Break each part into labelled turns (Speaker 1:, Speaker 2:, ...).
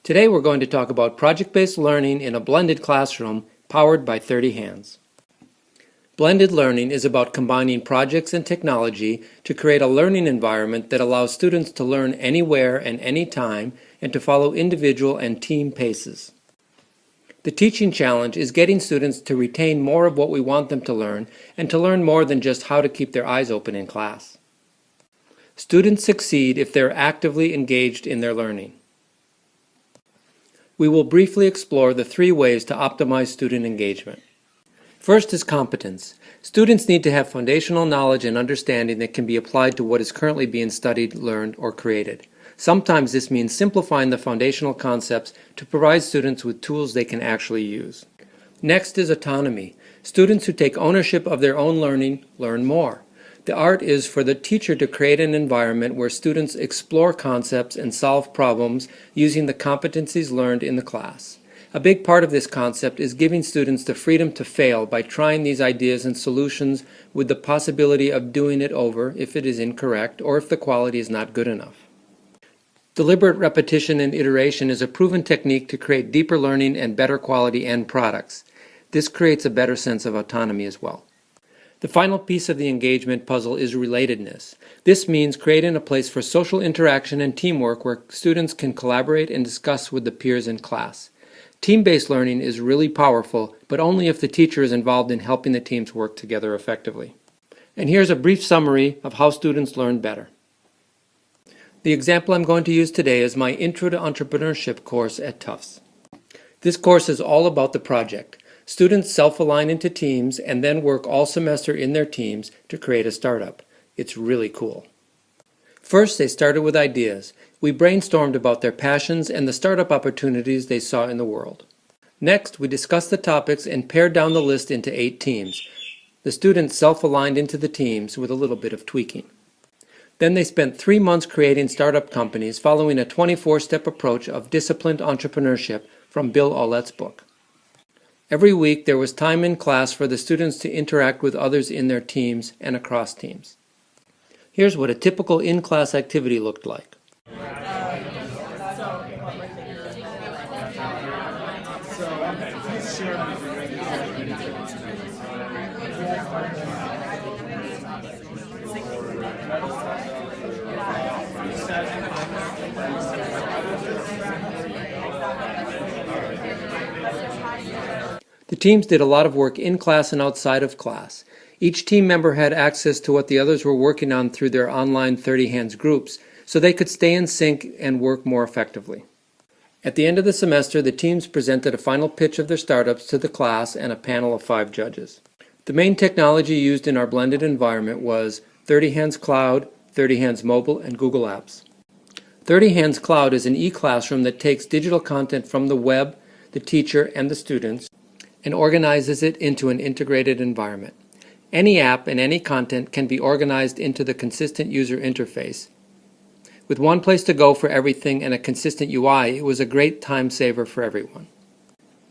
Speaker 1: Today we're going to talk about project-based learning in a blended classroom powered by 30 Hands. Blended learning is about combining projects and technology to create a learning environment that allows students to learn anywhere and anytime and to follow individual and team paces. The teaching challenge is getting students to retain more of what we want them to learn and to learn more than just how to keep their eyes open in class. Students succeed if they're actively engaged in their learning. We will briefly explore the 3 ways to optimize student engagement. First is competence. Students need to have foundational knowledge and understanding that can be applied to what is currently being studied, learned, or created. Sometimes this means simplifying the foundational concepts to provide students with tools they can actually use. Next is autonomy. Students who take ownership of their own learning learn more. The art is for the teacher to create an environment where students explore concepts and solve problems using the competencies learned in the class. A big part of this concept is giving students the freedom to fail by trying these ideas and solutions with the possibility of doing it over if it is incorrect or if the quality is not good enough. Deliberate repetition and iteration is a proven technique to create deeper learning and better quality end products. This creates a better sense of autonomy as well. The final piece of the engagement puzzle is relatedness. This means creating a place for social interaction and teamwork where students can collaborate and discuss with the peers in class. Team-based learning is really powerful, but only if the teacher is involved in helping the teams work together effectively. And here's a brief summary of how students learn better. The example I'm going to use today is my Intro to Entrepreneurship course at Tufts. This course is all about the project. Students self-align into teams and then work all semester in their teams to create a startup. It's really cool. First, they started with ideas. We brainstormed about their passions and the startup opportunities they saw in the world. Next, we discussed the topics and pared down the list into 8 teams. The students self-aligned into the teams with a little bit of tweaking. Then they spent 3 months creating startup companies following a 24-step approach of disciplined entrepreneurship from Bill Aulet's book. Every week there was time in class for the students to interact with others in their teams and across teams. Here's what a typical in-class activity looked like. The teams did a lot of work in class and outside of class. Each team member had access to what the others were working on through their online 30 Hands groups, so they could stay in sync and work more effectively. At the end of the semester, the teams presented a final pitch of their startups to the class and a panel of 5 judges. The main technology used in our blended environment was 30 Hands Cloud, 30 Hands Mobile, and Google Apps. 30 Hands Cloud is an e-classroom that takes digital content from the web, the teacher, and the students, and organizes it into an integrated environment. Any app and any content can be organized into the consistent user interface. With one place to go for everything and a consistent UI, it was a great time saver for everyone.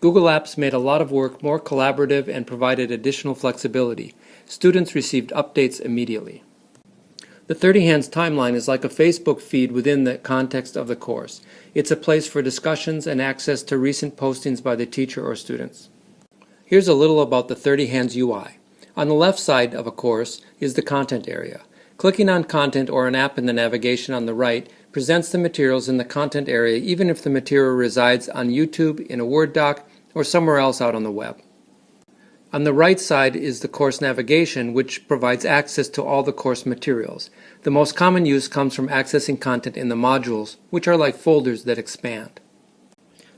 Speaker 1: Google Apps made a lot of work more collaborative and provided additional flexibility. Students received updates immediately. The 30 Hands timeline is like a Facebook feed within the context of the course. It's a place for discussions and access to recent postings by the teacher or students. Here's a little about the 30 Hands UI. On the left side of a course is the content area. Clicking on content or an app in the navigation on the right presents the materials in the content area even if the material resides on YouTube, in a Word doc, or somewhere else out on the web. On the right side is the course navigation, which provides access to all the course materials. The most common use comes from accessing content in the modules, which are like folders that expand.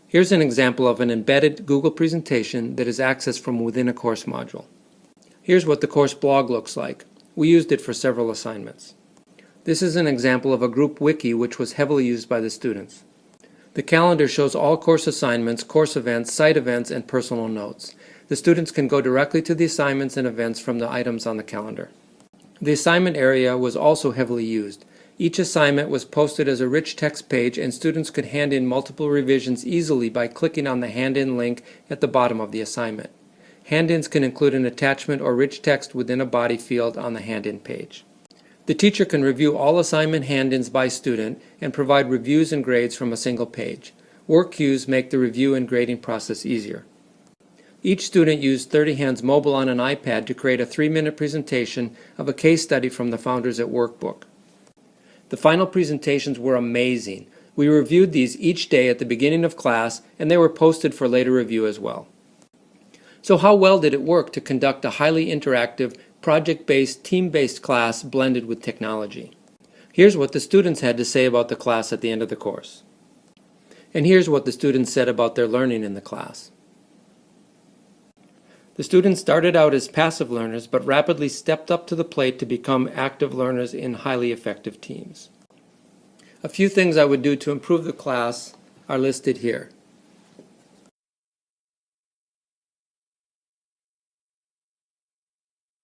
Speaker 1: Here's an example of an embedded Google presentation that is accessed from within a course module. Here's what the course blog looks like. We used it for several assignments. This is an example of a group wiki which was heavily used by the students. The calendar shows all course assignments, course events, site events, and personal notes. The students can go directly to the assignments and events from the items on the calendar. The assignment area was also heavily used. Each assignment was posted as a rich text page and students could hand in multiple revisions easily by clicking on the hand-in link at the bottom of the assignment. Hand-ins can include an attachment or rich text within a body field on the hand-in page. The teacher can review all assignment hand-ins by student and provide reviews and grades from a single page. Work cues make the review and grading process easier. Each student used 30 Hands Mobile on an iPad to create a 3-minute presentation of a case study from the Founders at Work book. The final presentations were amazing. We reviewed these each day at the beginning of class, and they were posted for later review as well. So how well did it work to conduct a highly interactive, project-based, team-based class blended with technology? Here's what the students had to say about the class at the end of the course. And here's what the students said about their learning in the class. The students started out as passive learners, but rapidly stepped up to the plate to become active learners in highly effective teams. A few things I would do to improve the class are listed here.